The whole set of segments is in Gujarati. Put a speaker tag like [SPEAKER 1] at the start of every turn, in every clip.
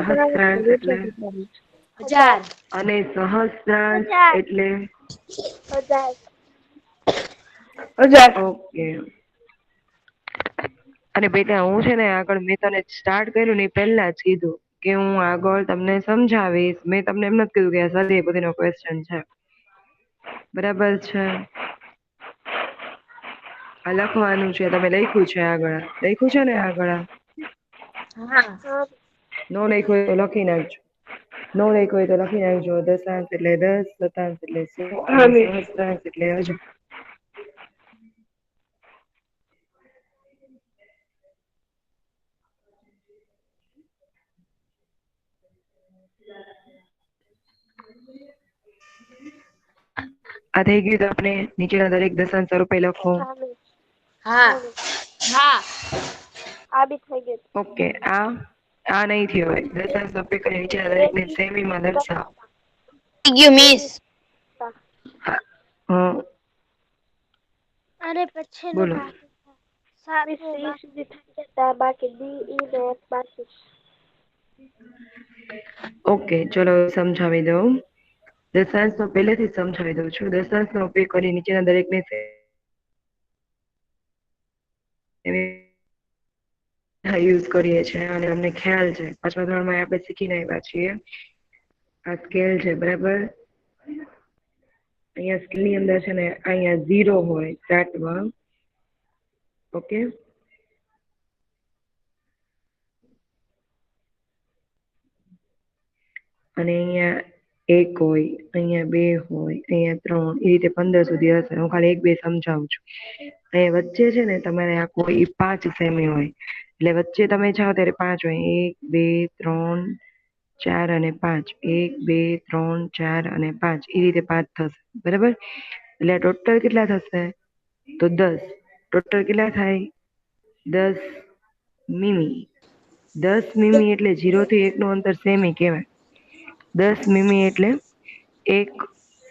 [SPEAKER 1] સહસ્ત્રાંશ એટલે
[SPEAKER 2] 1000
[SPEAKER 1] અને સહસ્ત્રાંશ એટલે
[SPEAKER 3] 1000
[SPEAKER 1] ઓકે. અને બેટા હું છે ને આગળ મેં તને સ્ટાર્ટ કર્યું ને પહેલા જ કીધું કે હું આગળ તમને સમજાવીશ. મેં તમને એમ નથી કીધું કે આ સ્વાધ્યાય પોથીનો ક્વેશ્ચન છે. બરાબર છે. આ લખવાનું છે. તમે લખ્યું છે આગળ. લખ્યું છે ને આગળ?
[SPEAKER 2] હા.
[SPEAKER 1] નો લખ્યું હોય તો લખી નાખજો. નો લખ્યું હોય તો લખી નાખજો. દશાંશ એટલે 10, શતાંશ એટલે 100
[SPEAKER 3] હા
[SPEAKER 1] અને
[SPEAKER 3] મિસ.
[SPEAKER 1] સહસ્ત્રાંશ એટલે 1000. આ થઈ ગયું તો આપણે નીચેના દરેક દશાંશ સ્વરૂપે લખો.
[SPEAKER 2] હા. હા.
[SPEAKER 3] આ બી થઈ ગયું.
[SPEAKER 1] ઓકે. આ નહીં થયો હોય. દશાંશ સ્વરૂપે કરીને નીચેના દરેકને સેમીમાં દર્શાવો.
[SPEAKER 2] થઈ ગયું મિસ.
[SPEAKER 1] હા.
[SPEAKER 3] અને પછીનું
[SPEAKER 1] બોલો.
[SPEAKER 3] બાકી સી સુધી થઈ જતા બાકી ડી ઈ ને એફ બાકી.
[SPEAKER 1] ઓકે ચલો સમજાવી દઉં. દશાંશ તો પહેલેથી જ સમજાવી દઉં છું. દશાંશનો ઉપયોગ કરી નીચેના દરેકને યુઝ કરીએ છીએ અને અમને ખ્યાલ છે. 5મા ધોરણમાં આપણે શીખીને આવ્યા છીએ. આ સ્કેલ છે બરાબર. અહીંયા સ્કેલની અંદર છે ને અહીંયા 0 હોય ચાર્ટમાં. ઓકે. અને અહીંયા 1 હોય, અહીંયા 2 હોય, અહીંયા 3 એ રીતે 15 સુધી હશે. હું ખાલી 1 2 સમજાવું છું. અહીંયા વચ્ચે છે ને તમારે આ કોઈ 5 સેમી હોય. એટલે વચ્ચે તમે જાઓ ત્યારે 5 હોય. 1 2 3 4 અને 5. 1 2 3 4 અને 5 એ રીતે 5 થશે બરાબર. એટલે ટોટલ કેટલા થશે તો 10. ટોટલ કેટલા થાય 10 મીમી. 10 મીમી એટલે 0 થી 1 નું અંતર સેમી કહેવાય. 10 મીમી એટલે 1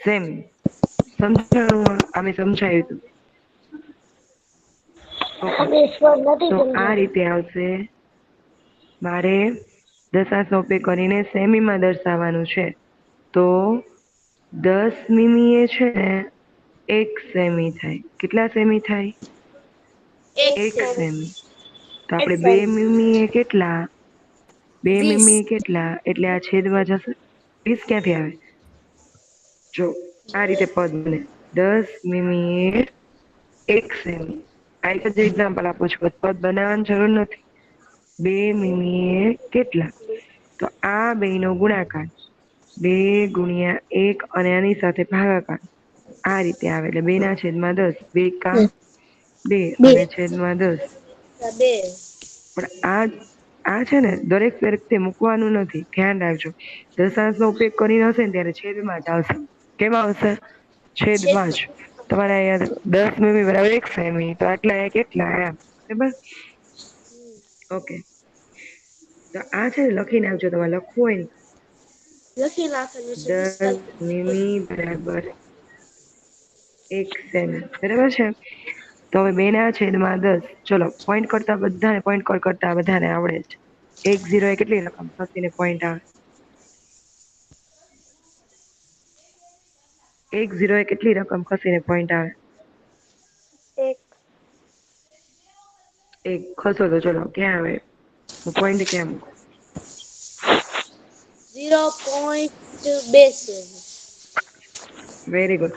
[SPEAKER 1] સેમી. સમજાણું? આ મેં સમજાવ્યું હતું. ઓકે તો આ રીતે આવશે. મારે દશાંશનો ઉપયોગ કરીને સેમીમાં દર્શાવવાનું છે. તો 10 મીમી એ છે ને 1 સેમી થાય. કેટલા સેમી થાય? 1 સેમી. તો આપણે 2 મીમી એ કેટલા? 2
[SPEAKER 2] 20
[SPEAKER 1] મીમી કેટલા? એટલે આ છેદમાં જશે. 20 ક્યાંથી આવે? જો આ રીતે પદ બને. 10 મીમી એ 1 સેમી. આ એક જ એક્ઝામ્પલ આપું છું. પદ બનાવવાની જરૂર નથી. 2 મીમી એ કેટલા? તો આ બેયનો ગુણાકાર. 2 ગુણ્યા 1 અને આની સાથે ભાગાકાર. આ રીતે આવે. એટલે 2/10. 2 એકા 2 અને છેદમાં 10.
[SPEAKER 2] 2
[SPEAKER 1] પણ આ છે ને દરેક વ્યક્તિ મૂકવાનું નથી. ધ્યાન રાખજો. દશાંશનો ઉપયોગ કરીને હશે ને ત્યારે છેદમાં જ આવશે. કેમાં આવશે? છેદમાં જ. તમારે અહીંયા 10 મીમી બરાબર 1 સેમી. તો આટલા કેટલા એમ. બરાબર. ઓકે. તો આ છે ને લખી નાખજો. તમારે લખવું હોય ને
[SPEAKER 2] લખી નાખેલું છે મિસ.
[SPEAKER 1] 10 મીમી બરાબર 1 સેમી. બરાબર છે. તો હવે 2/10. ચલો પોઈન્ટ કરતા બધાને આવડે છે. 1 0 એ કેટલી રકમ ખસીને પોઈન્ટ આવે? 1 0 એ કેટલી રકમ ખસીને પોઈન્ટ આવે?
[SPEAKER 3] 1
[SPEAKER 1] 1 ખસો તો ચલો ક્યાં આવે? હું પોઈન્ટ ક્યાં મૂકું?
[SPEAKER 2] 0.2 સેમી.
[SPEAKER 1] Very good.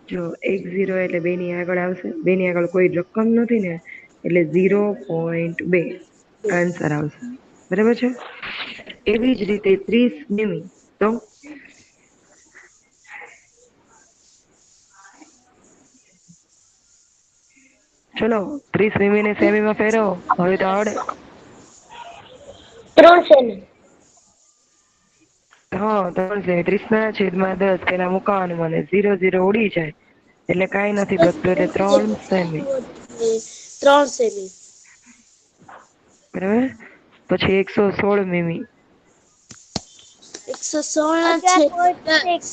[SPEAKER 1] જો 1 0 એટલે 2 ની આગળ આવશે. 2 ની આગળ કોઈ રકમ નથી ને એટલે 0.2 આન્સર આવશે. બરાબર છે. એવી જ રીતે 30 મીમી તો ચલો 30 મીમી ને સેમીમાં ફેરવો. હવે તો આવડે.
[SPEAKER 3] 3 સેમી.
[SPEAKER 1] હા 3 સેમી. 30/10 પેલા મુકાવાનું મને 0 0 ઉડી જાય. એટલે કાંઈ નથી બચતું. એટલે 3 સેમી.
[SPEAKER 2] 3 સેમી.
[SPEAKER 1] બરાબર. પછી 116 મીમી.
[SPEAKER 2] 116 છે 10.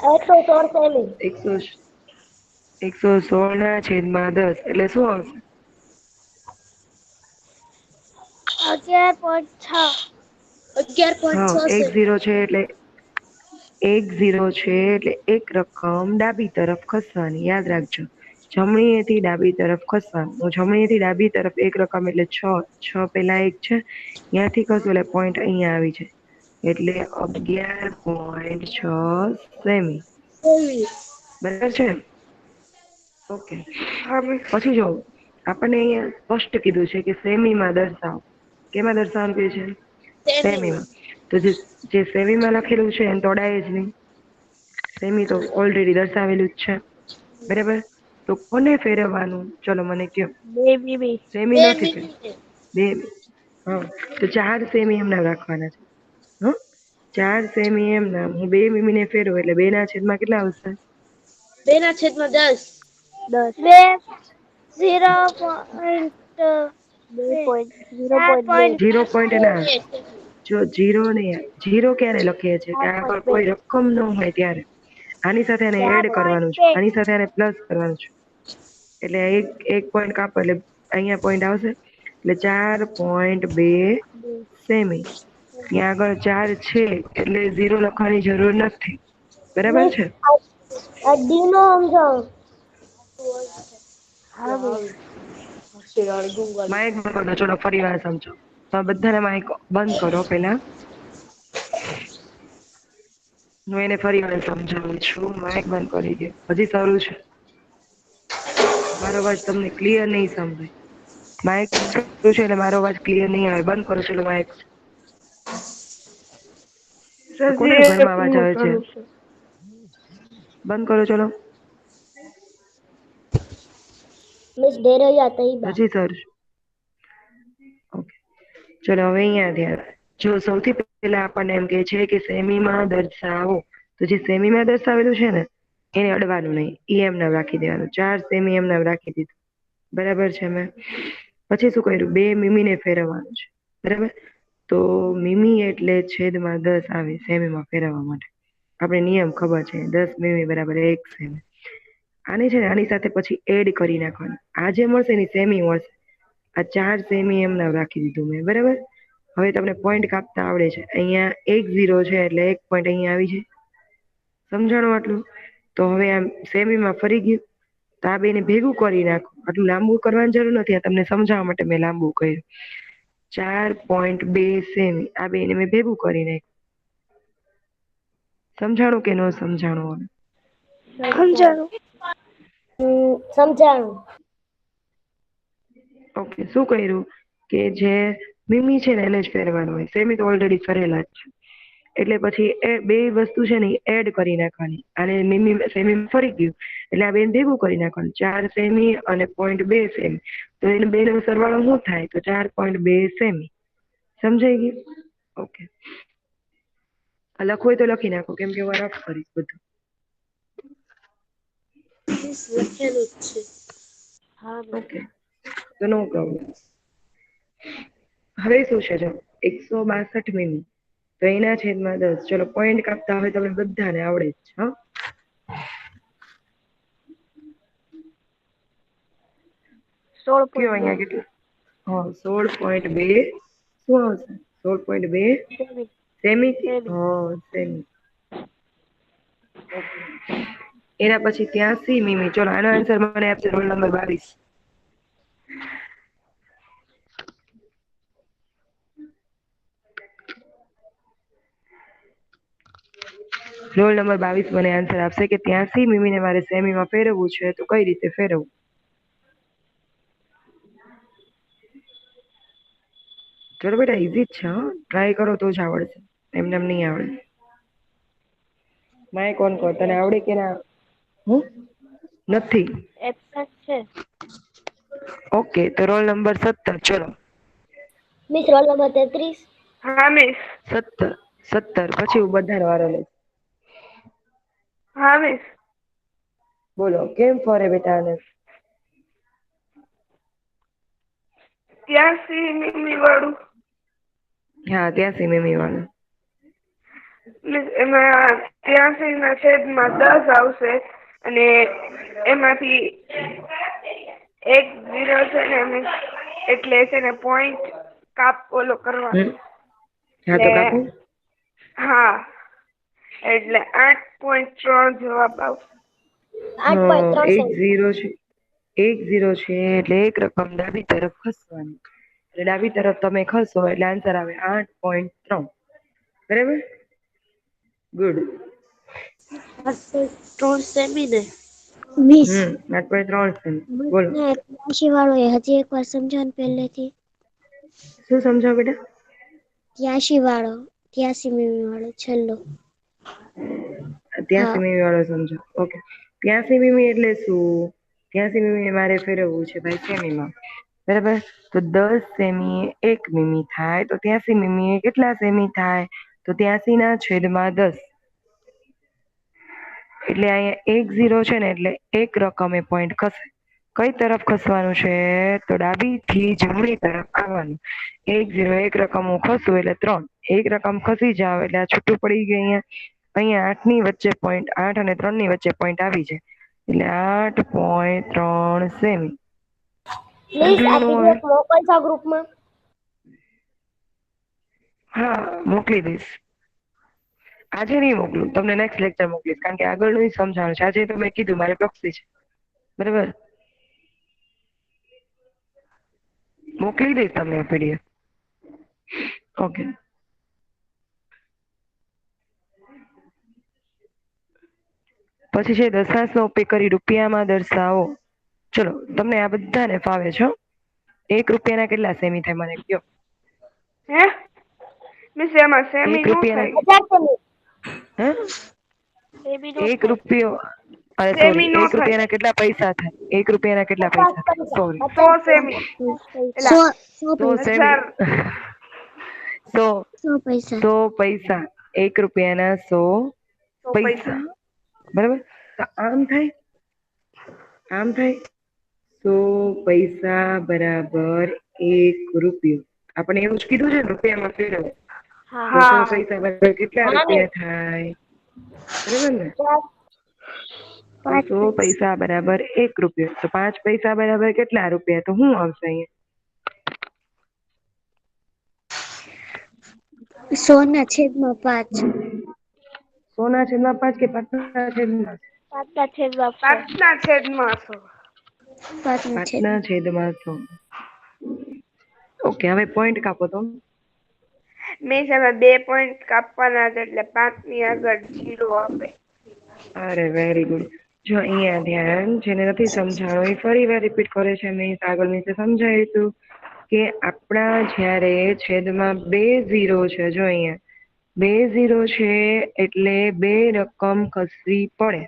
[SPEAKER 3] 116 સેમી.
[SPEAKER 1] 116/10 એટલે શું આવશે?
[SPEAKER 3] 11.6.
[SPEAKER 1] હા
[SPEAKER 2] 11.6
[SPEAKER 1] એક
[SPEAKER 2] સેમી.
[SPEAKER 1] 0 છે એટલે 1 0 છે એટલે એક રકમ ડાબી તરફ ખસવાની યાદ રાખજો. જમણીએથી ડાબી તરફ ખસવાનું. જમણીએથી ડાબી તરફ એક રકમ એટલે 6 પેલા એક છે ત્યાંથી ખસું એટલે પોઈન્ટ અહીંયા આવી જાય એટલે 11.6 સેમી. બરાબર છે. ઓકે
[SPEAKER 3] હા મિસ.
[SPEAKER 1] પછી જો આપણને અહીંયા સ્પષ્ટ કીધું છે કે સેમીમાં દર્શાવો. કેમાં દર્શાવવાનું કીધું છે? સેમીમાં. તો જે સેમીમાં લખેલું છે એને તોડાય જ નહીં. સેમી તો ઓલરેડી દર્શાવેલું જ છે. બરાબર. તો કોને ફેરવવાનું ચલો મને કયો.
[SPEAKER 3] બે.
[SPEAKER 1] સેમી નથી ફેર બે હા તો 4 સેમી એમના રાખવાના છે. હ 4 સેમી એમના હું 2 મીમીને ફેરવું એટલે 2/10 કેટલા આવશે?
[SPEAKER 2] 2/10.
[SPEAKER 1] 0.0
[SPEAKER 2] 8.
[SPEAKER 1] જો જીરો ને જીરો ક્યારે લખીએ છીએ કે આગળ કોઈ રકમ ન હોય ત્યારે. આની સાથે આને એડ કરવાનું છે. આની સાથે આને પ્લસ કરવાનું છે. એટલે એક પોઈન્ટ કાપો એટલે અહીંયા પોઈન્ટ આવશે એટલે 4.2 સેમી. ત્યાં આગળ 4 છે એટલે 0 લખવાની જરૂર નથી. બરાબર છે.
[SPEAKER 3] નો સમજાવો. હા મિસ.
[SPEAKER 1] માઇક બંધ કરો. ચલો ફરી વાર સમજો. તો બધાને માઇક બંધ કરો પેલા. હું એને ફરી વાર સમજાવું છું. માઇક બંધ કરી દે. હજી શરૂ છે. મારો અવાજ તમને ક્લિયર નહીં સંભળાય. માઇક શરૂ છે એટલે મારો અવાજ ક્લિયર નહીં આવે. બંધ કરો ચલો માઇક.
[SPEAKER 3] સર
[SPEAKER 1] કોના
[SPEAKER 3] ધીરે
[SPEAKER 1] ઘરમાં અવાજ
[SPEAKER 3] પૂરું
[SPEAKER 1] આવે છે?
[SPEAKER 3] કરું છું.
[SPEAKER 1] બંધ કરો ચલો.
[SPEAKER 2] मिस दे रही आता ही बा.
[SPEAKER 1] હજી સર ઓકે ચલો હવે અહીંયા ધ્યાન. જો સૌથી પહેલા આપણને એમ કે છે કે સેમીમાં દર્શાવો. તો જે સેમીમાં દર્શાવેલું છે ને એને અડવાનું નહીં. એમ નામ રાખી દેવાનું. 4 સેમી એમ નામ રાખી દીધું. બરાબર છે. મેં પછી શું કર્યું? 2 મીમીને ફેરવવાનું છે. બરાબર. તો મીમી એટલે છેદમાં 10 આવે સેમીમાં ફેરવવા માટે. આપણે નિયમ ખબર છે 10 મીમી બરાબર 1 સેમી. આને છે ને આની સાથે પછી એડ કરી નાખવાનું. આ જે મળશે ને સેમી મળશે. આ 4 સેમી એમ નામ રાખી દીધું મેં. બરાબર. હવે તમને પોઈન્ટ કાપતા આવડે છે. અહીંયા 1 0 છે એટલે 1 પોઈન્ટ અહીંયા આવી જાય. સમજાણું આટલું? તો હવે આમ સેમીમાં ફરી ગયું. તો આ બેને ભેગું કરી નાખો. આટલું લાંબુ કરવાની જરૂર નથી. આ તમને સમજાવવા માટે મેં લાંબુ કર્યું. 4.2 સેમી આ બેને મેં ભેગું કરી નાખ્યું. સમજાણું કે ન સમજાણું?
[SPEAKER 3] સમજાણું.
[SPEAKER 2] समझाणु.
[SPEAKER 1] ઓકે શું કર્યું કે જે મીમી છે ને એને જ ફેરવાનું હોય. સેમી તો ઓલરેડી ફરેલા જ છે. એટલે પછી એ બે વસ્તુ છે ને એડ કરી નાખવાની. અને મીમી સેમી ફરી ગયું એટલે આ બેન ભેગું કરી નાખવાનું. 4 સેમી અને 0.2 સેમી. તો એને બેનો સરવાળો શું થાય? તો 4.2 સેમી. સમજાઈ ગયું? ઓકે લખવું હોય તો લખી નાખો કેમ કે હું રફ કરીશ બધું.
[SPEAKER 2] मिस લખેલું જ છે.
[SPEAKER 1] ઓકે તો નો પ્રોબ્લેમ. હવે શું છે જો 162 મીમી તો એના છેદમાં 10. ચલો પોઈન્ટ કાપતા હવે તમને બધાને આવડે જ છે. કયો અહીંયા કેટલું? હા 16.2 શું આવશે? 16.2 સેમી. હા સેમી. એના પછી 83 મીમી. ચલો આનો આન્સર મને આપશે રોલ નંબર 22. રોલ નંબર 22 મને આન્સર આપશે કે 83 મીમીને મારે સેમીમાં ફેરવવું છે તો કઈ રીતે ફેરવવું? ચલો બેટા ઈઝી જ છે. ટ્રાય કરો તો જ આવડશે. એમને એમ નહીં આવડે. માઇક ઓન કર. તને આવડે કે ના? નથી.
[SPEAKER 3] છે.
[SPEAKER 1] ઓકે તો રોલ નંબર 17. ચલો
[SPEAKER 2] मिस रोल नंबर 33.
[SPEAKER 3] હા મિસ.
[SPEAKER 1] 17 પછી હું બધાનો વારો લઈશ.
[SPEAKER 3] હા મિસ.
[SPEAKER 1] બોલો કેમ ફરે બેટા આને?
[SPEAKER 3] 83 મીમી વાળું.
[SPEAKER 1] હા 83 મીમી વાળું.
[SPEAKER 3] મિસ એમાં 83 ના છેદમાં 10 આવશે અને એમાંથી 1 0 છે ને મિસ એટલે છે ને પોઈન્ટ કાપ ઓલો કરવાનો.
[SPEAKER 1] હા તો કાપો.
[SPEAKER 3] હા એટલે 8.3 જવાબ આવશે.
[SPEAKER 2] 8.3
[SPEAKER 1] એક
[SPEAKER 2] સેમી.
[SPEAKER 1] ઝીરો છે. એક ઝીરો છે એટલે એક રકમ ડાબી તરફ ખસવાની. એટલે ડાબી તરફ તમે ખસો એટલે આન્સર આવે 8.3. બરાબર. ગુડ.
[SPEAKER 3] 8.3 સેમી ને.
[SPEAKER 2] મિસ
[SPEAKER 1] 8.3 છે. બોલો.
[SPEAKER 2] મને 83 વાળો એ હજી એકવાર સમજાવો ને પહેલેથી.
[SPEAKER 1] શું સમજાવો બેટા?
[SPEAKER 2] 83 વાળો 83 મીમી વાળો છેલ્લો.
[SPEAKER 1] 83 મીમી વાળો સમજો. ઓકે. 83 મીમી એટલે શું? 83 મીમી મારે ફેરવવું છે ભાઈ સેમીમાં. બરાબર. તો 10 સેમી એ 1 મીમી થાય તો 83 મીમી એ કેટલા સેમી થાય? તો 83/10. એટલે અહીંયા 1 ઝીરો છે ને એટલે એક રકમ એ પોઈન્ટ ખસે. કઈ તરફ ખસવાનું છે? તો ડાબી થી જમણી તરફ આવવાનું. 1 ઝીરો એક રકમ હું ખસું એટલે 3. એક રકમ ખસી જાવ એટલે આ છૂટું પડી ગયું અહીંયા 8 ની વચ્ચે પોઈન્ટ 8 અને 3 ની વચ્ચે પોઈન્ટ આવી જાય. એટલે 8.3 સેમી.
[SPEAKER 2] મિસ
[SPEAKER 1] સમજી
[SPEAKER 2] આ
[SPEAKER 1] ગયું હવે?
[SPEAKER 2] પીડીએફ મોકલશો ગ્રુપમાં?
[SPEAKER 1] હા મોકલી દઈશ. આજે નહીં મોકલું, તમને નેક્સ્ટ લેક્ચર મોકલીશ કારણ કે આગળનું સમજાવવાનું છે. આજે તો મેં કીધું મારે પ્રોક્સી છે. બરાબર. મોકલી દઈશ તમને પીડીએફ. ઓકે. પછી છે દશાંશનો ઉપયોગ કરી રૂપિયામાં દર્શાવો. ચલો તમને આ બધાને ફાવે છે. 1 રૂપિયાના કેટલા સેમી થાય મને કહો?
[SPEAKER 3] હે મિસ એમાં સેમી
[SPEAKER 1] 1
[SPEAKER 3] નો થાય.
[SPEAKER 1] રૂપિયાના
[SPEAKER 2] 1000 સેમી.
[SPEAKER 1] હે?
[SPEAKER 3] સેમી નો
[SPEAKER 1] 1
[SPEAKER 3] થાય.
[SPEAKER 1] રૂપિયો અરે સોરી
[SPEAKER 3] સેમી નો
[SPEAKER 1] 1
[SPEAKER 3] થાય.
[SPEAKER 1] રૂપિયાના કેટલા પૈસા થાય? 1 રૂપિયાના કેટલા
[SPEAKER 2] 50
[SPEAKER 1] પૈસા થાય?
[SPEAKER 2] પૈસા
[SPEAKER 1] સોરી.
[SPEAKER 3] 100
[SPEAKER 2] 50
[SPEAKER 3] સેમી.
[SPEAKER 2] પૈસા.
[SPEAKER 3] એલા
[SPEAKER 2] 100
[SPEAKER 1] 100 સેમી.
[SPEAKER 3] 1000.
[SPEAKER 1] 100
[SPEAKER 2] 100 પૈસા.
[SPEAKER 1] 100 પૈસા. 1 રૂપિયાના 100
[SPEAKER 3] 100 પૈસા.
[SPEAKER 1] પૈસા. બરાબર. તો આમ થાય. આમ થાય. 100 પૈસા બરાબર 1 રૂપિયો. આપણે એવું જ કીધું છે ને રૂપિયામાં ફેરવો. તો 100
[SPEAKER 3] હા
[SPEAKER 1] પૈસા બરાબર કેટલા
[SPEAKER 2] હા મિસ.
[SPEAKER 1] રૂપિયા થાય? બરાબર ને?
[SPEAKER 2] 5
[SPEAKER 1] તો 100 પૈસા બરાબર 1 રૂપિયો. તો 5 પૈસા બરાબર કેટલા રૂપિયા? તો શું આવશે અહીંયા?
[SPEAKER 2] 100/5.
[SPEAKER 1] 100/5 કે 5/5?
[SPEAKER 3] 5/5.
[SPEAKER 2] 5/5.
[SPEAKER 1] 5/100. ઓકે હવે પોઈન્ટ કાપો તો.
[SPEAKER 3] મિસ એમાં 2 પોઈન્ટ કાપવાના છે એટલે 5 ની આગળ 0 આપે.
[SPEAKER 1] અરે વેરી ગુડ. જો અહીંયા ધ્યાન જેને નથી સમજાણું એ ફરી વાર રિપીટ કરે છે. મેં આગળ નીચે સમજાવ્યું હતું કે આપણા જ્યારે છેદમાં 2 ઝીરો છે. જો અહીંયા 2 ઝીરો છે એટલે 2 રકમ ખસવી પડે.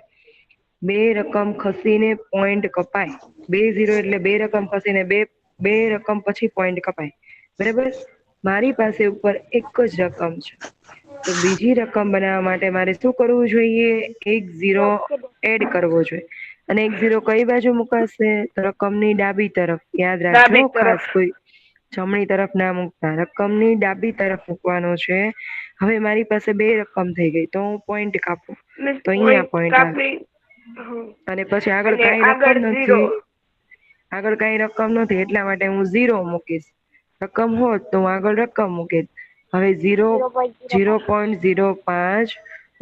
[SPEAKER 1] 2 રકમ ખસીને પોઈન્ટ કપાય. 2 ઝીરો એટલે 2 રકમ ખસીને બે રકમ પછી પોઈન્ટ કપાય. બરાબર. મારી પાસે ઉપર એક જ રકમ છે. તો બીજી રકમ બનાવવા માટે મારે શું કરવું જોઈએ? 1 ઝીરો એડ કરવો જોઈએ. અને 1 ઝીરો કઈ બાજુ મુકાશે? તો રકમની ડાબી તરફ. યાદ રાખજો
[SPEAKER 3] ડાબી
[SPEAKER 1] ખાસ.
[SPEAKER 3] તરફ.
[SPEAKER 1] કોઈ જમણી તરફ ના મૂકતા. રકમની ડાબી તરફ મૂકવાનો છે. હવે મારી પાસે 2 રકમ થઈ ગઈ તો હું પોઈન્ટ કાપું
[SPEAKER 3] મિસ
[SPEAKER 1] તો અહીંયા પોઈન્ટ આવે.
[SPEAKER 3] કાપી.
[SPEAKER 1] અને પછી આગળ
[SPEAKER 3] અને
[SPEAKER 1] કઈ રકમ
[SPEAKER 3] આગળ 0.
[SPEAKER 1] નથી. આગળ કઈ રકમ નથી એટલા માટે હું 0 મૂકીશ. રકમ હોત તો હું આગળ રકમ મૂકીશ. હવે 0.05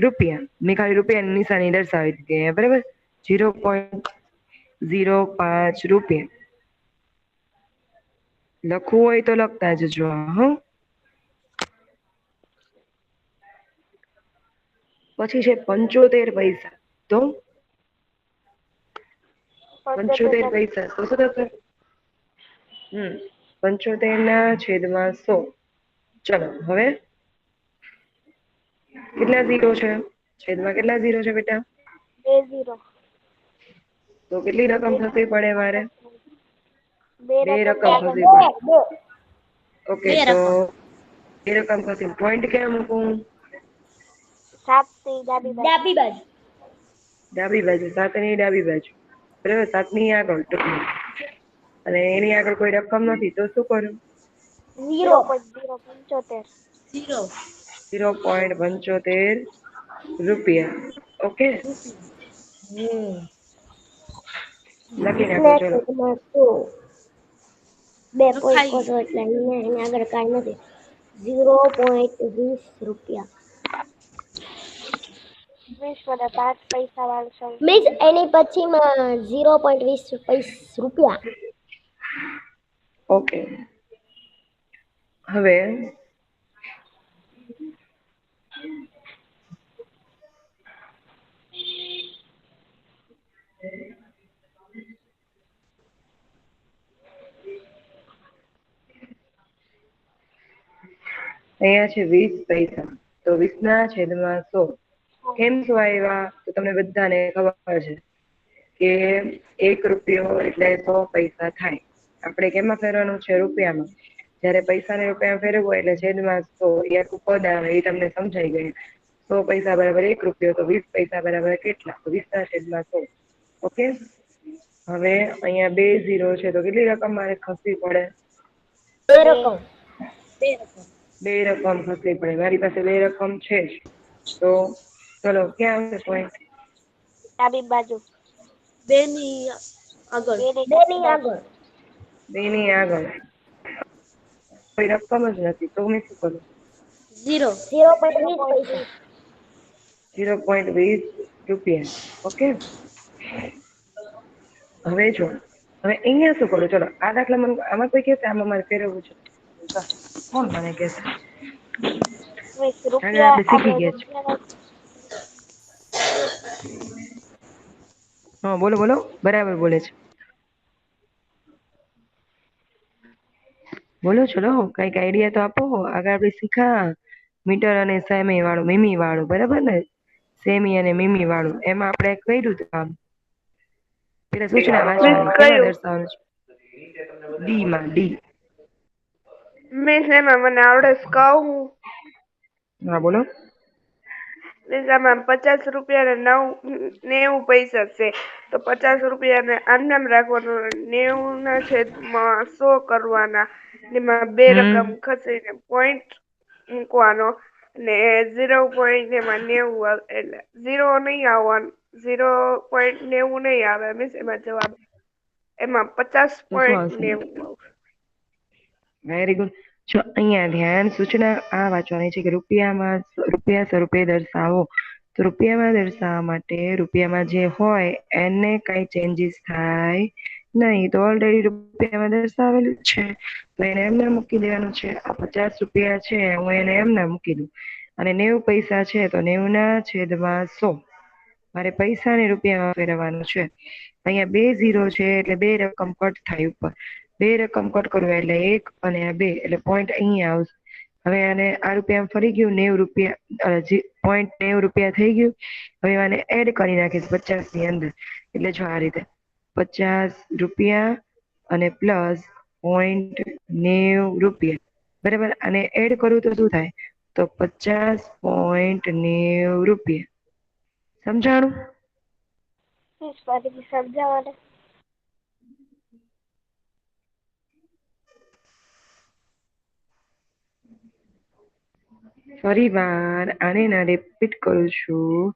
[SPEAKER 1] રૂપિયા. મેં ખાલી રૂપિયાની નિશાની દર્શાવી દીધી. બરાબર. 0.05 રૂપિયા. લખવું હોય તો લખતા જજો. પછી છે 75 પૈસા. તો 75 પૈસા તો શું થશે? 75/100. ચલો હવે કેટલા ઝીરો છે? છેદમાં કેટલા ઝીરો છે બેટા?
[SPEAKER 3] 2 0.
[SPEAKER 1] તો કેટલી રકમ ખસવી પડે મારે?
[SPEAKER 3] 2
[SPEAKER 1] 2
[SPEAKER 3] રકમ
[SPEAKER 1] રકમ
[SPEAKER 3] ની
[SPEAKER 1] ખસવી પડે. ઓકે
[SPEAKER 2] બે
[SPEAKER 1] તો
[SPEAKER 2] રકમ.
[SPEAKER 1] 2 રકમ ખસી પોઈન્ટ ક્યાં મૂકું?
[SPEAKER 3] 7 ની ડાબી બાજુ.
[SPEAKER 2] ડાબી બાજુ.
[SPEAKER 1] ડાબી બાજુ. 7 ની ડાબી બાજુ. બરાબર. 7 ની આગળ ટૂંકમાં. અને એની આગળ કોઈ રકમ નથી તો શું કરું?
[SPEAKER 3] 0.075.
[SPEAKER 1] 0.75 રૂપિયા. ઓકે. લખી નાખો
[SPEAKER 2] એટલે
[SPEAKER 1] ચલો.
[SPEAKER 2] છેદમાં 100. 2 પોઈન્ટ કહો છો એટલે અહીંયા એની આગળ કાંઈ નથી. 0.20 રૂપિયા.
[SPEAKER 3] વીસ મને 5 પૈસા વાળો
[SPEAKER 2] મીન્સ એની પછીમાં 0.20 રૂપિયા.
[SPEAKER 1] ઓકે, હવે અહીંયા છે 20 પૈસા, તો 20 ના છેદમાં 100. કેમ શું આવ્યા? તો તમને બધાને ખબર છે કે 1 રૂપિયો એટલે 100 પૈસા થાય. આપણે કેમાં ફેરવાનું છે? રૂપિયામાં. જ્યારે પૈસાને રૂપિયામાં ફેરવવું એટલે છેદમાં 100 એક પદ આવે, એ તમને સમજાઈ ગયું. 100 પૈસા બરાબર 1 રૂપિયો, તો 20 પૈસા બરાબર કેટલા? તો 20 ના છેદમાં 100. ઓકે, હવે અહીંયા 2 0 છે, તો કેટલી રકમ મારે ખસવી પડે?
[SPEAKER 2] 2 રકમ.
[SPEAKER 1] 2 રકમ ખસવી પડે. મારી પાસે 2 રકમ છે જ, તો ચલો ક્યાં આવશે પોઈન્ટ?
[SPEAKER 3] ડાબી બાજુ.
[SPEAKER 2] 2 ની આગળ.
[SPEAKER 1] 2 ની આગળ કોઈ રકમ જ નથી, તો મેં શું કરું?
[SPEAKER 2] 0.20 પૈસા.
[SPEAKER 1] 0.20 રૂપિયા. ઓકે, હવે જો હવે અહીંયા શું કરું? ચલો આ દાખલામાં આમાં કોઈ કહેશે આમાં મારે ફેરવવું છે, કોણ મને કહેશે?
[SPEAKER 3] 20
[SPEAKER 1] આગળ
[SPEAKER 3] રૂપિયા
[SPEAKER 1] આપણે શીખી
[SPEAKER 3] આપણે
[SPEAKER 1] ગયા છે. હા બોલો બોલો, બરાબર બોલે છે. બોલો ચલો, કઈક આઈડિયા તો આપો. આગળ આપણે શીખા મીટર અને સેમી વાળું, મીમી વાળું, બરાબર ને? સેમી અને મીમી વાળું, એમાં આપણે કર્યું હતું કામ. પેલા સૂચના વાંચવાની, કેમાં
[SPEAKER 3] કયું
[SPEAKER 1] દર્શાવવાનું છે? ડી માં, ડી.
[SPEAKER 3] મિસ એમાં મને આવડે છે કહું?
[SPEAKER 1] હા બોલો.
[SPEAKER 3] મિસ આમાં 50 રૂપિયા ને 90 પૈસા છે, તો 50 રૂપિયાને આમ નામ રાખવાનું, 90 ના છેદમાં 100 કરવાના, એમાં 2 રકમ ખસીને પોઈન્ટ મૂકવાનો, ને 0.90 એટલે 0 નહીં આવવાનું, 0.90 નહીં આવે મિસ એમાં જવાબ. એમાં
[SPEAKER 1] તો શું આવશે?
[SPEAKER 3] 50.90 આવશે.
[SPEAKER 1] Very good. જો અહીંયા ધ્યાન સૂચના આ વાંચવાની છે કે રૂપિયા સ્વરૂપે દર્શાવો. તો રૂપિયામાં દર્શાવવા માટે રૂપિયામાં જે હોય એને કઈ ચેન્જીસ થાય નહીં. તો ઓલરેડી રૂપિયામાં દર્શાવેલું છે, તો એને એમને મૂકી દેવાનું છે. આ 50 રૂપિયા છે, હું એને એમને મૂકી દઉં. અને 90 પૈસા છે, તો 90 ના છેદમાં 100. મારે પૈસાને રૂપિયામાં ફેરવવાનું છે. અહીંયા 2 0 છે, એટલે 2 રકમ કટ થાય ઉપર. 2 રકમ કટ કરવું એટલે 1 અને આ 2 એટલે પોઈન્ટ અહીંયા આવશે. હવે આને આ રૂપિયા ફરી ગયું 90 રૂપિયા, પોઈન્ટ 90 રૂપિયા થઈ ગયું. હવે આને એડ કરી નાખીશ 50 ની અંદર, એટલે જો આ રીતે 50 રૂપિયા અને પ્લસ પોઈન્ટ 90 રૂપિયા, બરાબર. અને એડ કરું તો શું થાય? તો 50.90 રૂપિયા. સમજાણું?
[SPEAKER 3] મિસ ફરીથી સમજાવો ને.
[SPEAKER 1] ફરી વાર આને ના રિપીટ કરું છું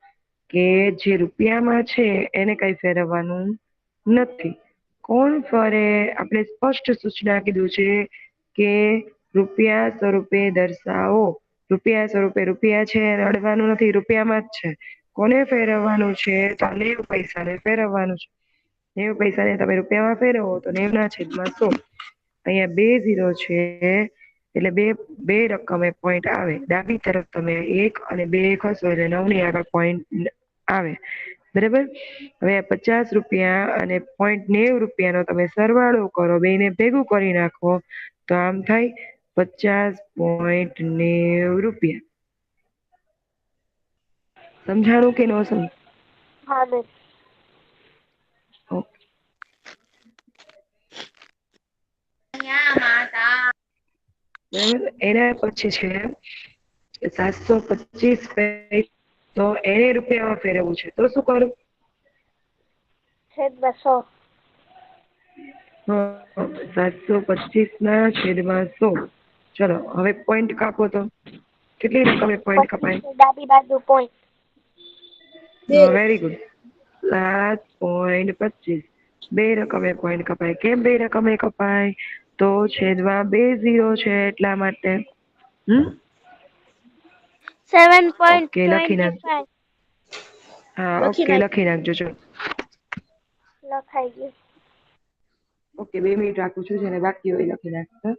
[SPEAKER 1] કે જે રૂપિયામાં છે એને કઈ ફેરવવાનું નથી. કોણ ફરે? આપણે સ્પષ્ટ સૂચના કીધું છે કે રૂપિયા સ્વરૂપે દર્શાવો. રૂપિયા સ્વરૂપે રૂપિયા છે, અડવાનું નથી, રૂપિયામાં જ છે. કોને ફેરવવાનું છે? તો 90 પૈસાને ફેરવવાનું છે. 90 પૈસાને તમે રૂપિયામાં ફેરવો તો 90 ના છેદમાં 100. અહીંયા 2 0 છે, એટલે બે રકમે પોઈન્ટ આવે. ડાબી તરફ તમે 1 અને 2 ખસો એટલે 9 ની આગળ પોઈન્ટ આવે, બરાબર. હવે 50 રૂપિયા અને પોઈન્ટ 90 રૂપિયાનો તમે સરવાળો કરો, બેને ભેગું કરી નાખો, તો આમ થાય 50.90 રૂપિયા. સમજાણું કે ન સમજ?
[SPEAKER 3] હા મિસ.
[SPEAKER 1] ઓકે. બરાબર. એના પછી છે 725, તો એને રૂપિયામાં ફેરવવું છે, તો શું કરું?
[SPEAKER 3] છેદમાં 100.
[SPEAKER 1] 725 ના છેદમાં 100. ચલો હવે પોઈન્ટ કાપો તો કેટલી રકમે પોઈન્ટ કપાય?
[SPEAKER 3] ડાબી બાજુ પોઈન્ટ.
[SPEAKER 1] Very good. 7.25. 2 રકમે પોઈન્ટ કપાય. કેમ 2 રકમે કપાય? તો છેદમાં 2 0 છે એટલા માટે. ઓકે લખી નાખજો.
[SPEAKER 2] 7.25
[SPEAKER 1] હા ઓકે લખી નાખજો. ચલો
[SPEAKER 2] લખાઈ ગયું.
[SPEAKER 1] ઓકે 2 મિનિટ રાખું છું, જેને બાકી હોય લખી નાખજો.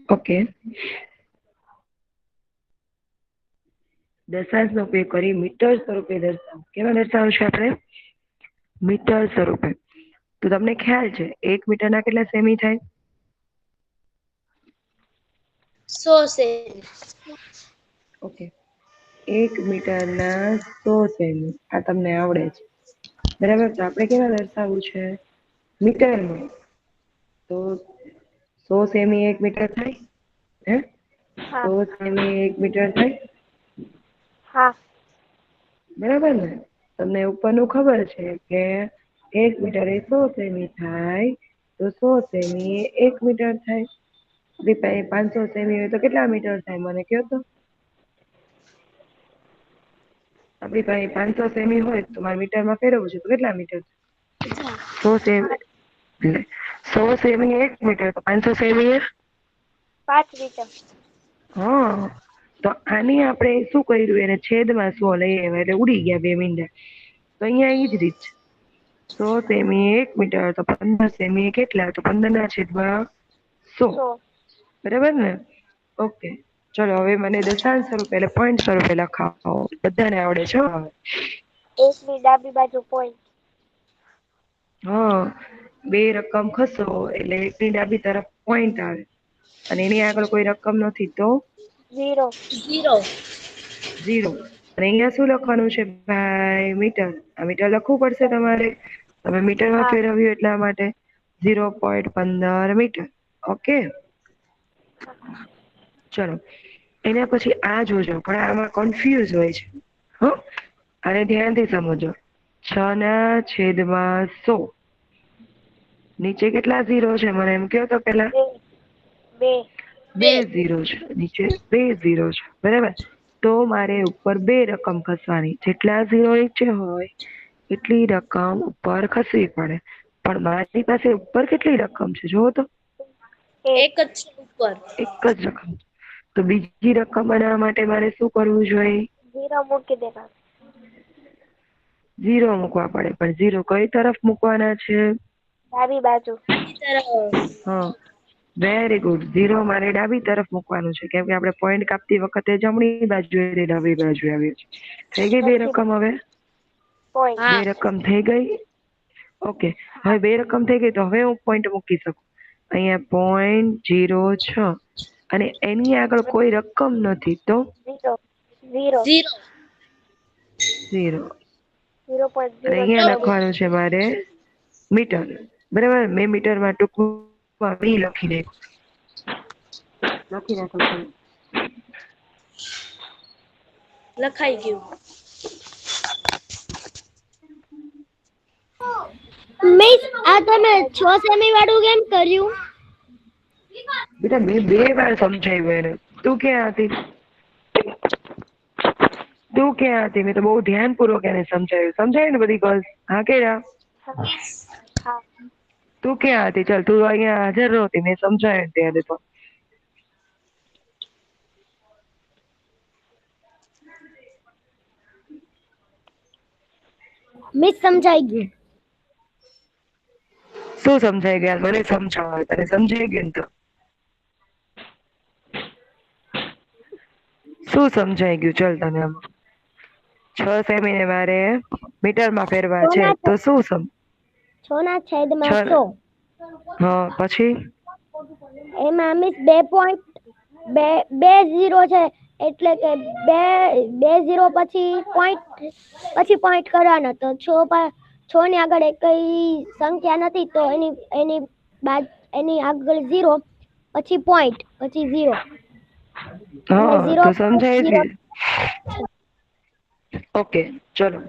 [SPEAKER 1] ઓકે દશાંશનો ઉપયોગ કરી મીટર સ્વરૂપે દર્શાવો. કેવા દર્શાવશું આપણે? મીટર સ્વરૂપે. તો તમને ખ્યાલ છે 1 મીટરના કેટલા સેમી થાય?
[SPEAKER 2] 100 સેમી.
[SPEAKER 1] ઓકે 1 મીટરના 100 સેમી. આ તમને આવડે છે બરાબર. તો આપણે કેવા દર્શાવવું છે? મીટરમાં. તો 100 સેમી 1 મીટર થાય? હે 100 સેમી 1 મીટર થાય?
[SPEAKER 2] હા
[SPEAKER 1] બરાબર ને? તમને ઉપરનું ખબર છે કે 1 મીટર એ 100 સેમી થાય, તો 100 સેમી એ 1 મીટર થાય. 500 સેમી હોય તો કેટલા મીટર થાય મને કહો તો? આપણી પાસે 500 સેમી હોય તો મારે મીટરમાં ફેરવવું છે, તો કેટલા મીટર? 100 સેમી 100 સેમી 1 મીટર, તો 500 સેમી
[SPEAKER 2] 5 મીટર.
[SPEAKER 1] હા. તો આની આપણે શું કર્યું? એને છેદમાં 100 લઈ આવ્યા એટલે ઉડી ગયા 2 મીંડા. તો અહીંયા એ જ રીત છે. 100 સેમી 1 મીટર, તો 15 સેમી કેટલા? તો 15/100. બરાબર ને? ઓકે ચલો હવે મને દશાંશ સ્વરૂપે એટલે પોઈન્ટ સ્વરૂપે લખાવો. બધાને આવડે છે હવે.
[SPEAKER 2] 1 ની ડાબી બાજુ પોઈન્ટ.
[SPEAKER 1] હા 2 રકમ ખસો એટલે 1 ની ડાબી તરફ પોઈન્ટ આવે, અને એની આગળ કોઈ રકમ નથી તો
[SPEAKER 2] 0.
[SPEAKER 1] અને અહીંયા શું લખવાનું છે ભાઈ? મીટર. આ મીટર લખવું પડશે તમારે. તમે મીટરમાં ફેરવ્યું એટલા માટે 0.15 મીટર. ઓકે ચલો એના પછી આ જોજો, પણ આમાં કન્ફ્યુઝ હોય છે. આને ધ્યાનથી સમજો. 6/100. નીચે કેટલા 0 છે મને એમ કહો તો પેલા?
[SPEAKER 2] 2.
[SPEAKER 1] 2 0 છે. નીચે 2 0 છે બરાબર. તો મારે ઉપર 2 રકમ ખસવાની. જેટલા 0 નીચે હોય એટલી રકમ ઉપર ખસવી પડે. પણ મારી પાસે ઉપર કેટલી રકમ છે જુઓ તો?
[SPEAKER 2] એક જ છે ઉપર.
[SPEAKER 1] એક જ રકમ. તો બીજી રકમ બનાવવા માટે મારે શું કરવું જોઈએ?
[SPEAKER 2] 0 મૂકી દેવા.
[SPEAKER 1] 0 મૂકવા પડે. પણ 0 કઈ તરફ મૂકવાના છે?
[SPEAKER 2] ડાબી બાજુ.
[SPEAKER 1] હા વેરી ગુડ. 0 મારે ડાબી તરફ મૂકવાનું છે, કેમ કે આપણે પોઈન્ટ કાપતી વખતે જમણી બાજુ ડાબી બાજુ આવી છે. થઈ ગઈ 2 રકમ? હવે 2 રકમ થઈ ગઈ. ઓકે હવે 2 રકમ થઈ ગઈ, તો હવે હું પોઈન્ટ મૂકી શકું. અહીંયા .06 અને એની આગળ કોઈ રકમ નથી તો
[SPEAKER 2] 0.
[SPEAKER 1] 0. અને
[SPEAKER 2] 0.0.
[SPEAKER 1] અહીંયા લખવાનું છે મારે મીટર. બરાબર. મેં મીટરમાં ટૂંકમાં મી લખી નાખ્યું. લખી નાખો.
[SPEAKER 2] લખાઈ ગયું. મિસ આ તમે 6 સેમી વાળું કેમ કર્યું?
[SPEAKER 1] બેટા મેં 2 વાર સમજાવ્યું એને. તું ક્યાં હતી? મેં તો બહુ ધ્યાનપૂર્વક એને સમજાવ્યું. સમજાય ને બધી ગર્લ્સ? હા કે ના? તું ક્યાં હતી? ચાલ તું અહીંયા હાજર નહોતી. મેં સમજાવ્યું ત્યારે તો.
[SPEAKER 2] મિસ સમજાઈ ગયું.
[SPEAKER 1] શું સમજાઈ ગયા? મને સમજાવો. તને સમજાઈ ગયું ને? તો શું સમજાઈ ગયું? ચાલ તને આમાં 6 સેમી ને મારે મીટરમાં ફેરવા છે, તો શું
[SPEAKER 2] 6/100.
[SPEAKER 1] હા પછી
[SPEAKER 2] એમાં મિસ 2.20 છે, એટલે કે 2 0 પછી પોઈન્ટ કરવાનો. તો 6 ની આગળ કઈ સંખ્યા નથી, તો એની આગળ 0 પછી પોઈન્ટ પછી 0.
[SPEAKER 1] હા તો સમજાય છે. ઓકે ચલો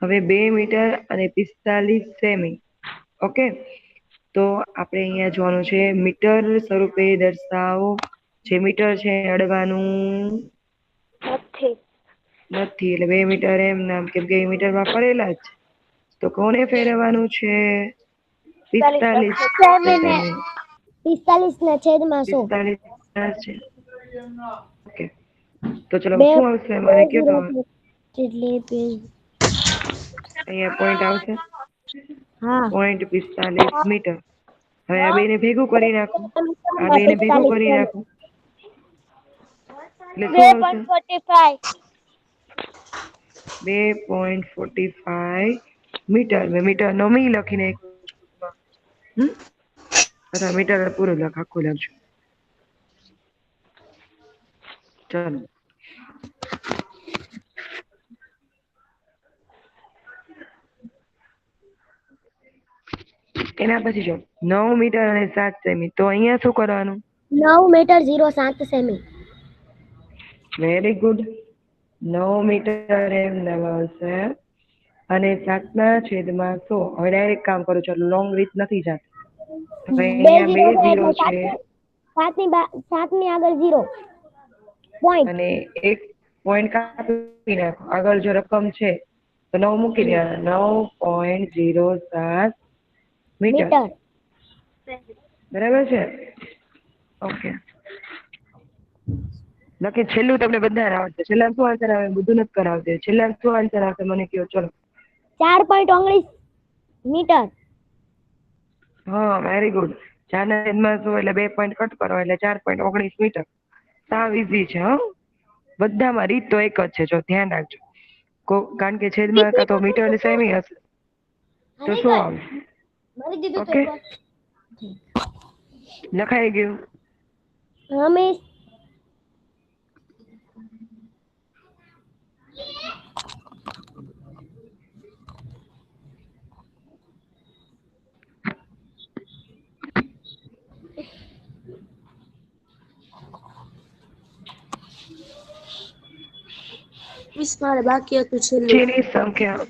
[SPEAKER 1] હવે 2 મીટર અને 45 સેમી. ઓકે, તો આપણે અહીંયા જોવાનું છે મીટર સ્વરૂપે દર્શાવો. જે મીટર છે અડવાનું નથી, એટલે 2 મીટર એમ નામ, કેમ કે મીટરમાં ફરેલા જ. તો કોને ફેરવવાનું છે? 45 સેમી.
[SPEAKER 2] 45 ના છેદમાં 100.
[SPEAKER 1] 45 છે. ઓકે, તો ચલો
[SPEAKER 2] બે
[SPEAKER 1] શું આવશે મને કયો તો.
[SPEAKER 2] એટલે
[SPEAKER 1] અહીંયા પોઈન્ટ આવશે
[SPEAKER 2] હા
[SPEAKER 1] 0.45 મીટર. હવે આ બેને ભેગું કરી નાખું, આ બેને ભેગું
[SPEAKER 2] 45
[SPEAKER 1] કરી નાખું એટલે શું આવશે? 2.45 મીટર. મેં મીટર નો મી લખી નાખ્યું. અથવા મીટર પૂરું લખ, આખું લખજો. ચાલો, એના પછી જો 9 મીટર અને 7 સેમી. તો અહીંયા શું કરવાનું?
[SPEAKER 2] 9 મીટર 07 સેમી.
[SPEAKER 1] Very good. 9 મીટર એમ નામ આવશે અને 7/100. હવે ડાયરેક્ટ કામ કરું, ચાલો લોંગ રીત નથી જાતી. હવે અહીંયા 2 0 છે
[SPEAKER 2] 7 ની આગળ 0 પોઈન્ટ
[SPEAKER 1] અને 1 પોઈન્ટ કાપી નાખો. આગળ જો રકમ છે તો 9 મૂકી દેવાના. 9.07 મીટર. બરાબર છે? ઓકે, નક્કી. છેલ્લું તમને બધાને આવડશે. છેલ્લા શું આન્સર આવે? બધું નથી કરાવતી. છેલ્લા શું આન્સર આવશે મને કહો. ચલો.
[SPEAKER 2] 4.19 મીટર.
[SPEAKER 1] હા, વેરી ગુડ. 4/100 એટલે 2 પોઈન્ટ કટ કરો એટલે 4.19 મીટર. સાવ ઈઝી છે. બધામાં રીત તો એક જ છે, જો ધ્યાન રાખજો. કારણ કે છેદમાં કાં તો મીટર ને સેમી હશે તો શું આવશે? ઓકે, લખાઈ ગયું.
[SPEAKER 2] રમેશ
[SPEAKER 4] મારે બાકી હતું
[SPEAKER 1] છેલ્લી સંખ્યા.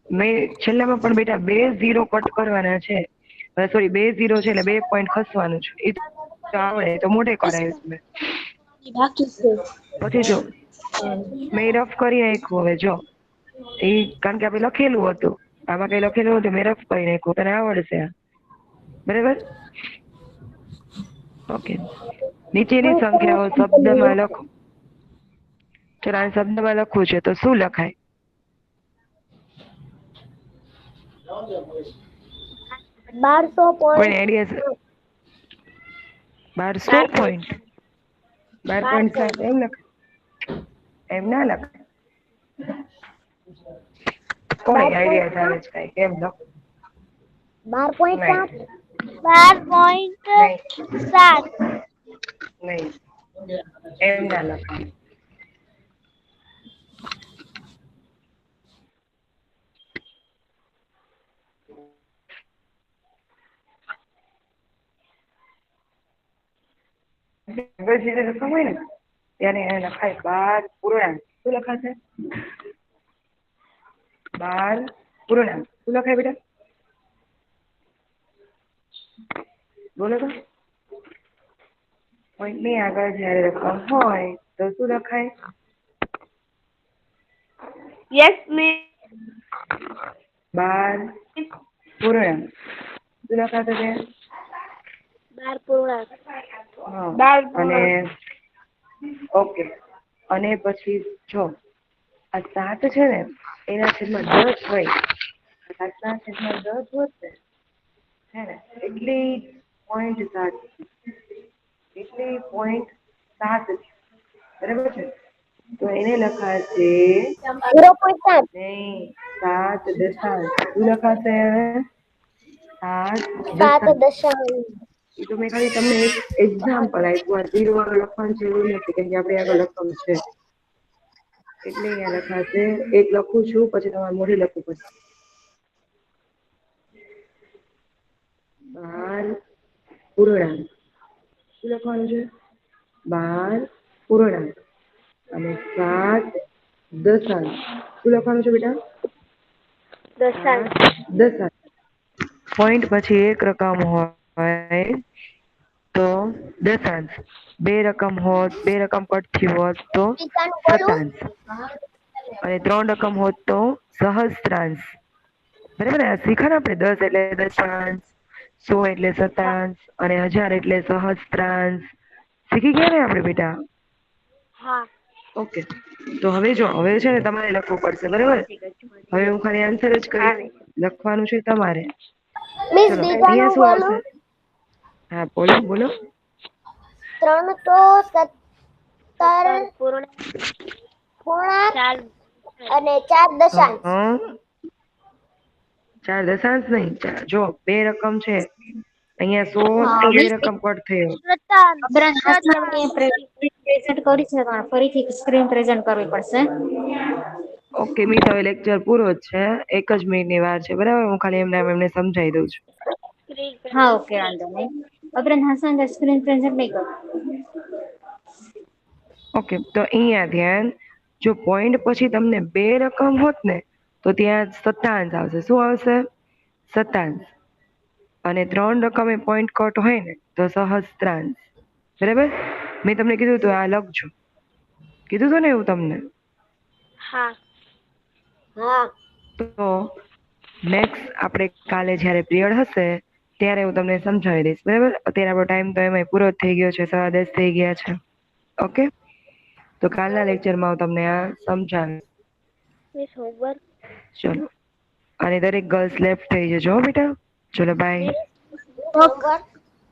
[SPEAKER 1] મેં છેલ્લામાં પણ બેટા 2 0 કટ કરવાના છે. સોરી, 2 0 છે એટલે 2 પોઈન્ટ ખસવાનું છે. એ તો આવડે, તો મોઢે કરાવીશ મેં.
[SPEAKER 4] બાકી છે.
[SPEAKER 1] પછી જો મેં રફ કરી નાખ્યું. હવે જો એ કારણ કે આપણે લખેલું હતું, આમાં કઈ લખેલું હતું, મેં રફ કરી નાખ્યું. તને આવડશે બરાબર? ઓકે, નીચેની સંખ્યાઓ શબ્દમાં લખો. ચલો, આ શબ્દમાં લખવું છે તો શું લખાય?
[SPEAKER 2] 1200
[SPEAKER 1] કોઈને
[SPEAKER 2] પોઈન્ટ
[SPEAKER 1] આઈડિયા છે? 1200 પોઈન્ટ 12.7 એમ લખાય? એમ ના લખાય. કોને આઈડિયા ચાલે છે કઈ કેમ લખો?
[SPEAKER 2] 12.7
[SPEAKER 1] નહીં, એમ ના લખાય. સીધે રકમ હોય ને ત્યારે એને લખાય 12 પૂર્ણાંક. શું લખાશે? 12 પૂર્ણાંક. શું લખાય બેટા? બોલો તો. પોઈન્ટ ની આગળ જયારે રકમ હોય તો શું લખાય?
[SPEAKER 3] Yes miss.
[SPEAKER 1] 12 પૂર્ણાંક. શું લખાશે બેન?
[SPEAKER 2] 12 પૂર્ણાંક.
[SPEAKER 1] અને ઓકે, અને પછી જો આ 7 છે ને એના છેદમાં 10 હોય, 7 ના છેદમાં 10 હોત ને હે ને એટલી 0.7 એટલી 0.7 બરાબર છે. તો એને લખાશે
[SPEAKER 2] 0.7
[SPEAKER 1] નહીં, 7 દશાંશ. શું લખાશે? 7
[SPEAKER 2] 7
[SPEAKER 1] દશાંશ.
[SPEAKER 2] દશાંશ.
[SPEAKER 1] એ તો મેં ખાલી તમને એક એક્ઝામ્પલ આપ્યું. 0 આગળ લખવાનું જરૂર નથી, કેમ કે આપણે આગળ લખવાનું છે એટલે અહીંયા લખાશે. એક લખું છું, પછી તમારે મોઢે લખવું પડશે. 12 પૂર્ણાંક. શું લખવાનું છે? 12 પૂર્ણાંક અને 7 દશાંશ. શું લખવાનું છે બેટા? દશાંશ. પોઈન્ટ પછી એક રકમ હોય તો દશાંશ. બે રકમ કટ થયું હોત તો
[SPEAKER 2] ટીકાનું બોલું
[SPEAKER 1] શતાંશ. અને 3 રકમ હોત તો સહસ્ત્રાંશ. બરાબર ને? આ શીખા ને આપણે 10 એટલે દશાંશ, 100 એટલે શતાંશ અને 1000 એટલે સહસ્ત્રાંશ. શીખી ગયા ને આપણે બેટા?
[SPEAKER 2] હા
[SPEAKER 1] ઓકે. તો હવે જો હવે છે ને તમારે લખવું પડશે, બરાબર? હવે હું ખાલી આન્સર જ કહીશ, લખવાનું છે તમારે.
[SPEAKER 2] મિસ
[SPEAKER 1] ચલો અહીંયા
[SPEAKER 2] બીજાનું
[SPEAKER 1] શું
[SPEAKER 2] બોલું
[SPEAKER 1] આવશે? હા બોલો બોલો.
[SPEAKER 2] 3 તો 17 પૂર્ણાંક અને 4 દશાંશ.
[SPEAKER 1] હં? 4 દશાંશ નહીં. જો 2 રકમ છે અહીંયા 100 તો 2 રકમ કટ થયો.
[SPEAKER 5] અબરાન હાસનાને પ્રેઝન્ટ કરી છે, તમારે ફરીથી સ્ક્રીન પ્રેઝન્ટ કરવી પડશે.
[SPEAKER 1] ઓકે મિસ, હવે લેક્ચર પૂરો જ છે, 1 જ મિનિટની વાર છે, બરાબર? હું ખાલી એમને સમજાવી દઉં છું.
[SPEAKER 5] હા ઓકે, વાંધો નહીં. અબરાન હાસન સ્ક્રીન પ્રેઝન્ટ નહીં કરો.
[SPEAKER 1] ઓકે, તો અહીંયા ધ્યાન. જો પોઈન્ટ પછી તમને 2 રકમ હોત ને તો ત્યાં શતાંશ આવશે. શું આવશે? શતાંશ. અને 3 રકમે પોઈન્ટ કટ હોય ને તો સહસ્ત્રાંશ. બરાબર? મેં તમને કીધું તો આ લખજો. કીધું તો ને એવું તમને?
[SPEAKER 2] હા
[SPEAKER 1] તો નેક્સ્ટ આપણે કાલે જ્યારે પિરિયડ હશે ત્યારે હું તમને સમજાવી દઈશ, બરાબર? અત્યારે આપણો ટાઈમ તો એમાંય પૂરો જ થઈ ગયો છે, 10:15 થઈ ગયા છે. ઓકે, તો કાલના લેક્ચરમાં હું તમને આ સમજાવીશ. ચલો, અને દરેક ગર્લ્સ લેફ્ટ થઈ જજો બેટા. ચલો બાય.
[SPEAKER 2] હોમવર્ક